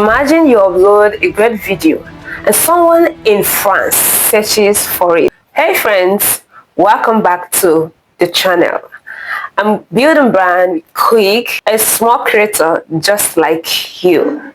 Imagine you upload a great video and someone in France searches for it. Hey friends, welcome back to the channel. I'm building brand with Kuyik, a small creator just like you.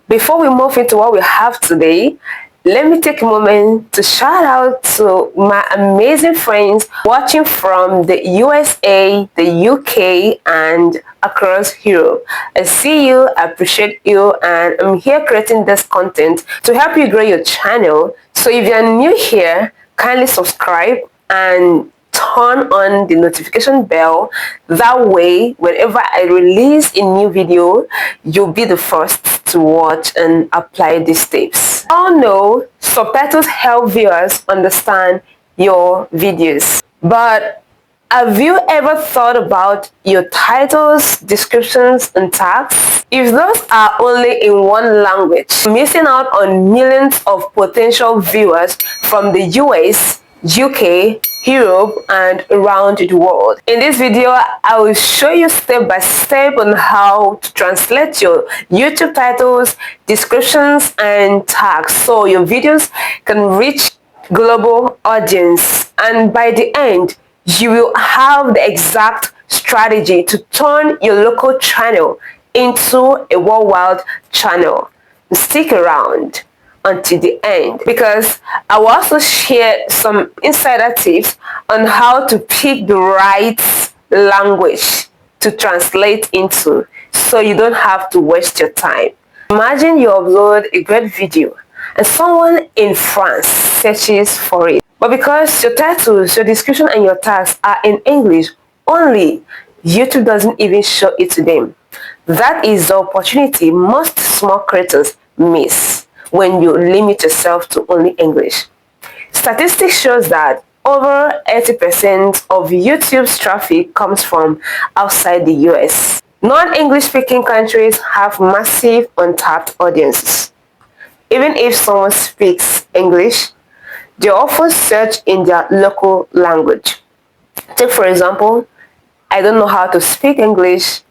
Before we move into what we have today, let me take a moment to shout out to my amazing friends watching from the USA, the UK, and across Europe. I see you, I appreciate you, and I'm here creating this content to help you grow your channel. So if you're new here, kindly subscribe and turn on the notification bell. That way, whenever I release a new video, you'll be the first to watch and apply these tips. All know subtitles help viewers understand your videos, but have you ever thought about your titles, descriptions, and tags? If those are only in one language, missing out on millions of potential viewers from the US, UK, Europe, and around the world. In this video, I will show you step by step on how to translate your YouTube titles, descriptions, and tags so your videos can reach global audience, and by the end you will have the exact strategy to turn your local channel into a worldwide channel. Stick around until the end because I will also share some insider tips on how to pick the right language to translate into so you don't have to waste your time. Imagine you upload a great video and someone in France searches for it. But because your titles, your description, and your tags are in English only, YouTube doesn't even show it to them. That is the opportunity most small creators miss when you limit yourself to only English. Statistics shows that over 80% of YouTube's traffic comes from outside the US. Non-English speaking countries have massive untapped audiences. Even if someone speaks English, they often search in their local language. Take for example, I don't know how to speak English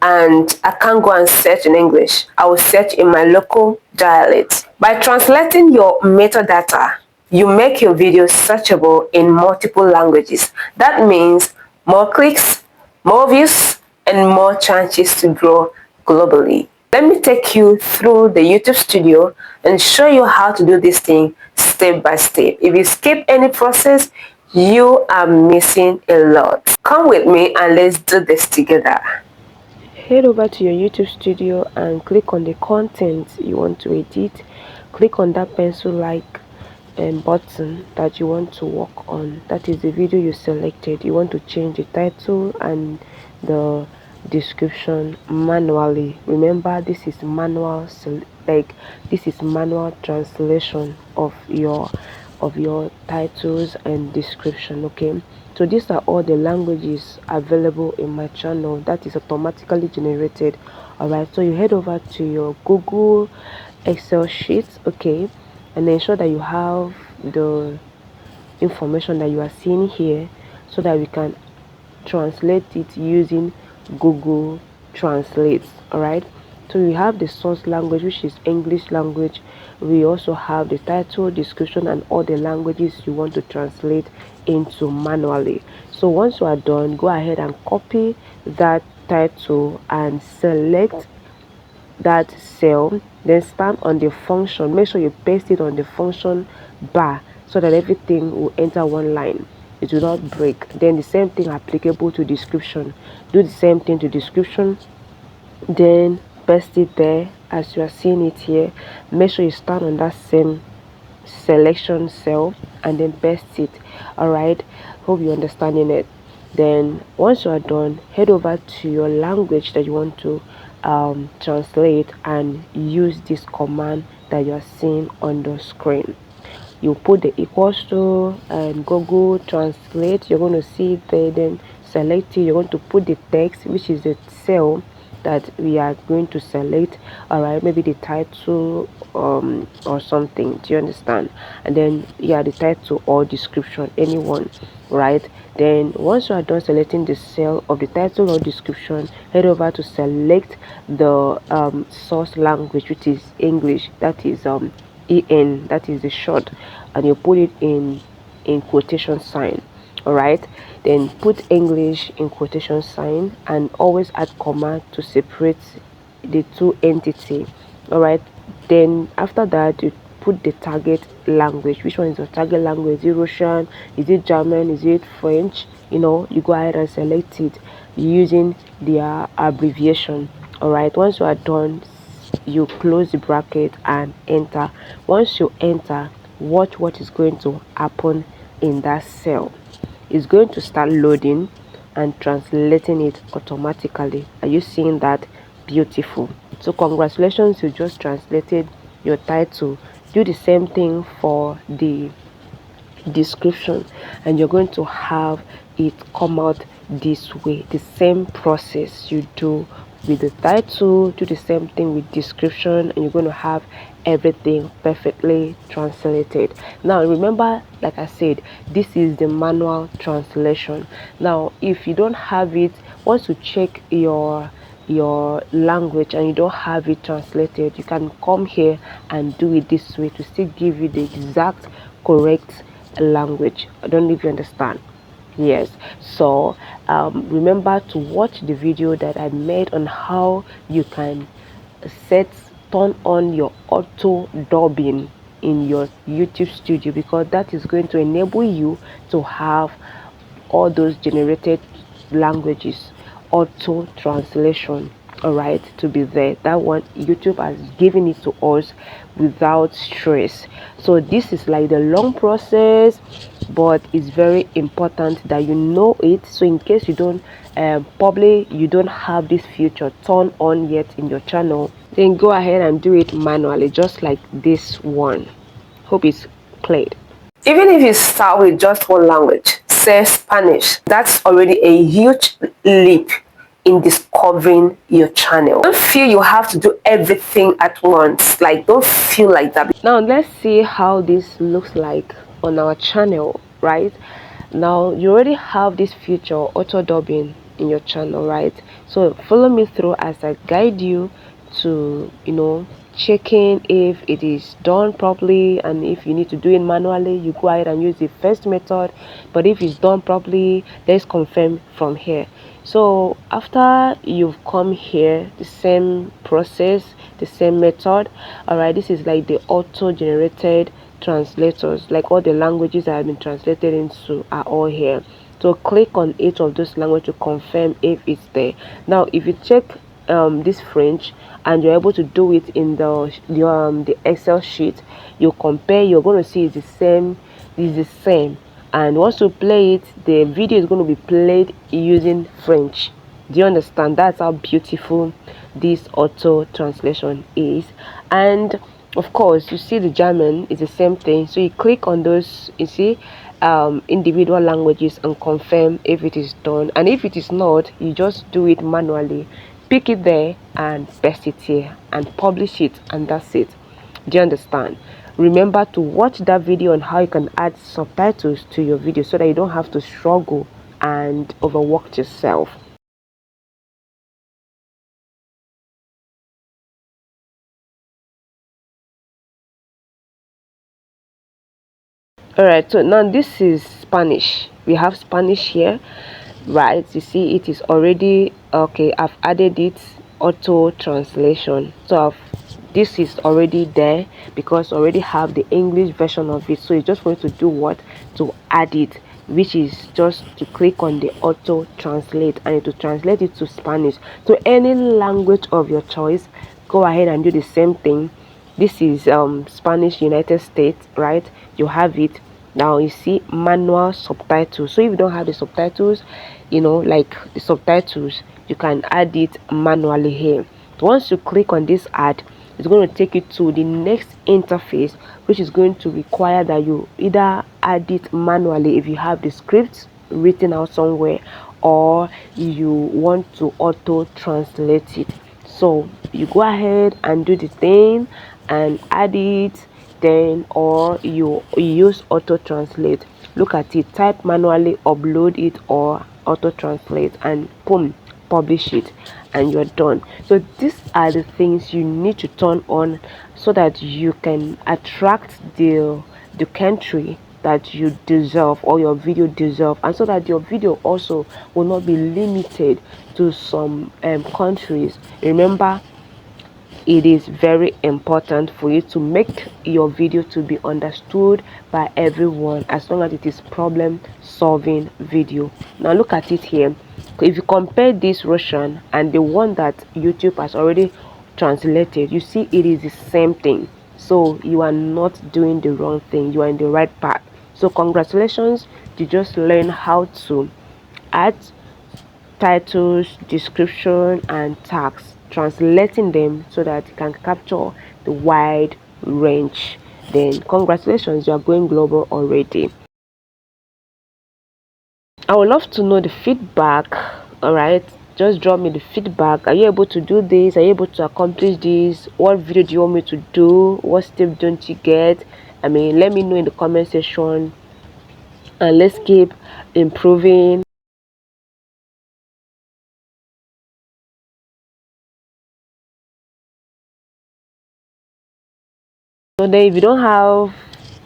and I can't go and search in English. I will search in my local dialect. By translating your metadata, you make your video searchable in multiple languages. That means more clicks, more views, and more chances to grow globally. Let me take you through the YouTube studio and show you how to do this thing step by step. If you skip any process, you are missing a lot. Come with me and let's do this together. Head over to your YouTube studio and click on the content you want to edit. Click on that pencil-like button that you want to work on. That is the video you selected. You want to change the title and the description manually. Remember, this is manual, this is manual translation of your titles and description. Okay, so these are all the languages available in my channel that is automatically generated. All right, so you head over to your Google Excel sheet, okay, and ensure that you have the information that you are seeing here so that we can translate it using Google Translate. All right, so we have the source language, which is English language. We also have the title, description, and all the languages you want to translate into manually. So once you are done, go ahead and copy that title and select that cell, then stamp on the function. Make sure you paste it on the function bar so that everything will enter one line. It will not break. Then the same thing applicable to description. Do the same thing to description, then paste it there as you are seeing it here. Make sure you stand on that same selection cell and then paste it. All right, hope you're understanding it. Then once you are done, head over to your language that you want to translate and use this command that you are seeing on the screen. You put the equals to and Google Translate. You're going to see it there, then select it. You're going to put the text, which is the cell that we are going to select. All right, maybe the title or something. Do you understand? And then yeah, the title or description, anyone, right? Then once you are done selecting the cell of the title or description, head over to select the source language, which is English. That is en, that is the short, and you put it in quotation sign. All right, then put English in quotation sign and always add comma to separate the two entity. All right, then after that you put the target language. Which one is your target language? Is it Russian? Is it German? Is it French? You go ahead and select it using their abbreviation. All right, once you are done, you close the bracket and enter. Once you enter, watch what is going to happen in that cell. It's going to start loading and translating it automatically. Are you seeing that? Beautiful. So congratulations, you just translated your title. Do the same thing for the description, and you're going to have it come out this way. The same process you do with the title, do the same thing with description, and you're going to have everything perfectly translated. Now remember, like I said, this is the manual translation. Now if you don't have it, once you check your language and you don't have it translated, you can come here and do it this way to still give you the exact correct language. I don't know if you understand. Yes, so remember to watch the video that I made on how you can turn on your auto dubbing in your YouTube studio, because that is going to enable you to have all those generated languages auto translation, all right, to be there. That one YouTube has given it to us without stress. So this is like the long process, but it's very important that you know it. So in case you don't probably you don't have this feature turned on yet in your channel, then go ahead and do it manually, just like this one. Hope it's clear. Even if you start with just one language, say Spanish, that's already a huge leap in discovering your channel. Don't feel you have to do everything at once. Like, don't feel like that. Now let's see how this looks like on our channel, right? Now you already have this feature auto dubbing in your channel, right? So follow me through as I guide you to checking if it is done properly, and if you need to do it manually, you go ahead and use the first method. But if it's done properly, let's confirm from here. So after you've come here, the same process, the same method. All right, this is like the auto generated translators, like all the languages that have been translated into are all here. So click on each of those languages to confirm if it's there. Now if you check this French and you're able to do it in the Excel sheet, you compare, you're going to see it's the same. And once you play it, the video is going to be played using French. Do you understand? That's how beautiful this auto translation is. And of course, you see the German is the same thing. So you click on those, you see individual languages, and confirm if it is done. And if it is not, you just do it manually. Pick it there and paste it here and publish it, and that's it. Do you understand? Remember to watch that video on how you can add subtitles to your video so that you don't have to struggle and overwork yourself. All right, so now this is Spanish. We have Spanish here, right? You see it is already okay. I've added it auto translation, so this is already there because I already have the English version of it. So it's just going to do what? To add it, which is just to click on the auto translate, and to translate it to Spanish, to any language of your choice. Go ahead and do the same thing. This is Spanish United States, right? You have it. Now you see manual subtitles. So if you don't have the subtitles, like the subtitles, you can add it manually here. Once you click on this add, it's going to take you to the next interface, which is going to require that you either add it manually if you have the script written out somewhere, or you want to auto translate it. So you go ahead and do the thing and add it, then or you use auto translate. Look at it, type manually, upload it, or auto translate, and boom, publish it, and you're done. So these are the things you need to turn on so that you can attract the country that you deserve, or your video deserve, and so that your video also will not be limited to some countries. Remember, it is very important for you to make your video to be understood by everyone, as long as it is problem solving video. Now look at it here. If you compare this Russian and the one that YouTube has already translated, you see it is the same thing. So you are not doing the wrong thing, you are in the right path. So congratulations, you just learn how to add titles, description, and tags, translating them so that you can capture the wide range. Then congratulations, you are going global already. I would love to know the feedback. All right, just drop me the feedback. Are you able to do this? Are you able to accomplish this? What video do you want me to do? What step don't you get? I mean, let me know in the comment section, and let's keep improving. So then if you don't have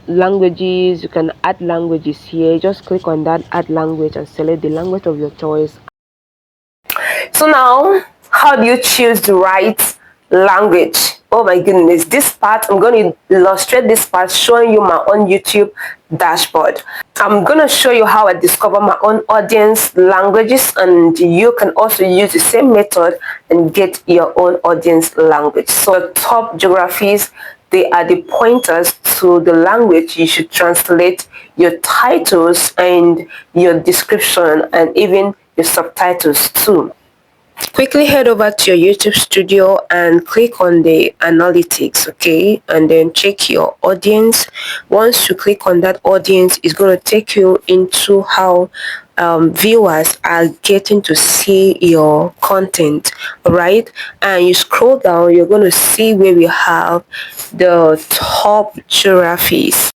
languages, you can add languages here. Just click on that add language and select the language of your choice. So now, how do you choose the right language? Oh my goodness, this part, I'm going to illustrate this part showing you my own YouTube dashboard. I'm going to show you how I discover my own audience languages, and you can also use the same method and get your own audience language. So the top geographies, they are the pointers to the language you should translate your titles and your description and even your subtitles too. Quickly head over to your YouTube studio and click on the analytics, okay, and then check your audience. Once you click on that audience, it's going to take you into how viewers are getting to see your content. All right, and you scroll down, you're going to see where we have the top geographies.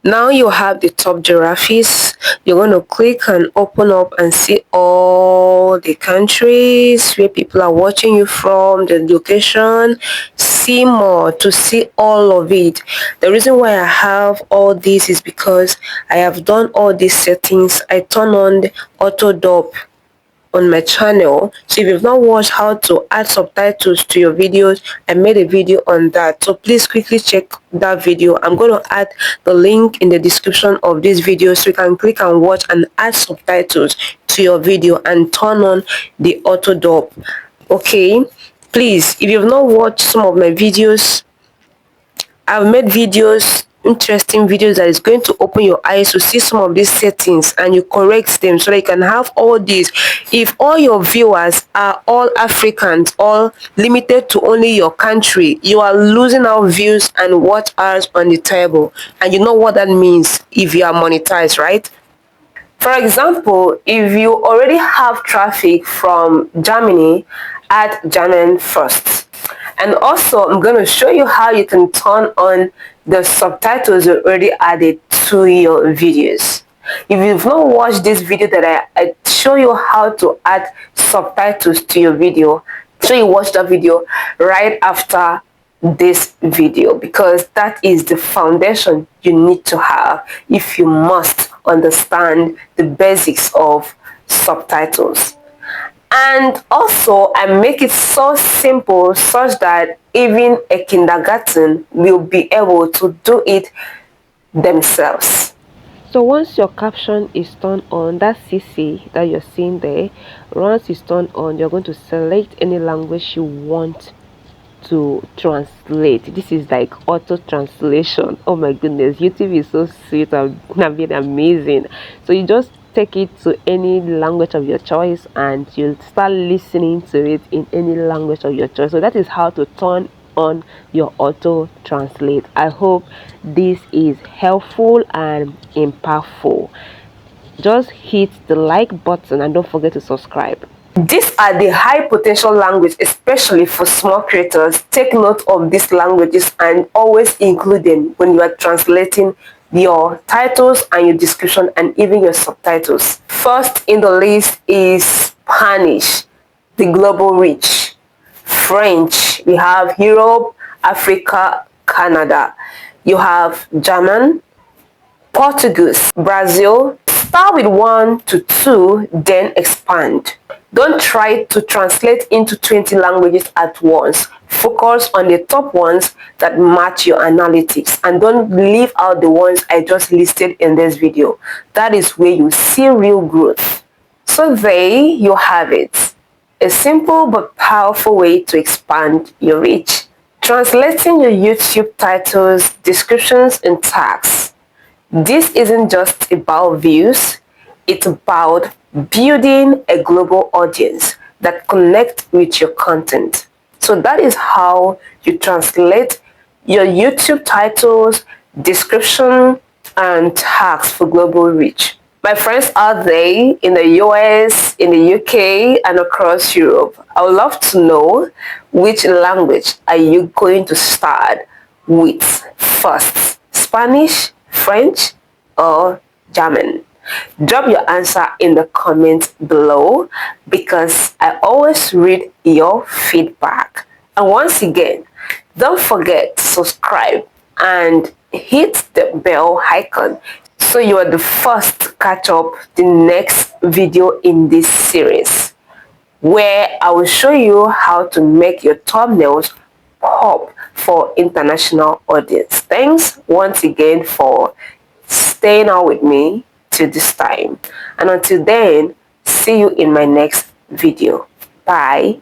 Now you have the top geographies. You're going to click and open up and see all the countries where people are watching you from, the location. See more to see all of it. The reason why I have all this is because I have done all these settings. I turn on the auto dub on my channel. So if you've not watched how to add subtitles to your videos, I made a video on that, so please quickly check that video. I'm going to add the link in the description of this video so you can click and watch and add subtitles to your video and turn on the auto dub. Okay, please, if you've not watched some of my videos, I've made videos, interesting videos that is going to open your eyes to see some of these settings, and you correct them so that you can have all these. If all your viewers are all Africans, all limited to only your country, you are losing out views and watch hours on the table, and you know what that means if you are monetized, right? For example, if you already have traffic from Germany, add German first. And also, I'm going to show you how you can turn on the subtitles you already added to your videos. If you've not watched this video that I show you how to add subtitles to your video, so you watch that video right after this video, because that is the foundation you need to have if you must understand the basics of subtitles. And also, I make it so simple such that even a kindergarten will be able to do it themselves. So once your caption is turned on, that CC that you're seeing there, once it's turned on, you're going to select any language you want to translate. This is like auto translation. Oh my goodness, YouTube is so sweet and been amazing. So you just take it to any language of your choice and you'll start listening to it in any language of your choice. So that is how to turn on your auto translate. I hope this is helpful and impactful. just hit the like button and don't forget to subscribe. These are the high potential languages, especially for small creators. Take note of these languages and always include them when you are translating your titles and your description and even your subtitles. First in the list is Spanish, the global reach. French, we have Europe, Africa, Canada. You have German, Portuguese, Brazil. Start with 1 to 2, then expand. Don't try to translate into 20 languages at once. Focus on the top ones that match your analytics and don't leave out the ones I just listed in this video. That is where you see real growth. So there you have it. A simple but powerful way to expand your reach. Translating your YouTube titles, descriptions, and tags. This isn't just about views, it's about building a global audience that connects with your content. So that is how you translate your YouTube titles, description, and tags for global reach. My friends out there in the US, in the UK, and across Europe, I would love to know which language are you going to start with first? Spanish, French, or German? Drop your answer in the comments below because I always read your feedback. And once again, don't forget to subscribe and hit the bell icon so you are the first to catch up the next video in this series, where I will show you how to make your thumbnails pop for international audience. Thanks once again for staying out with me till this time. And until then, see you in my next video. Bye.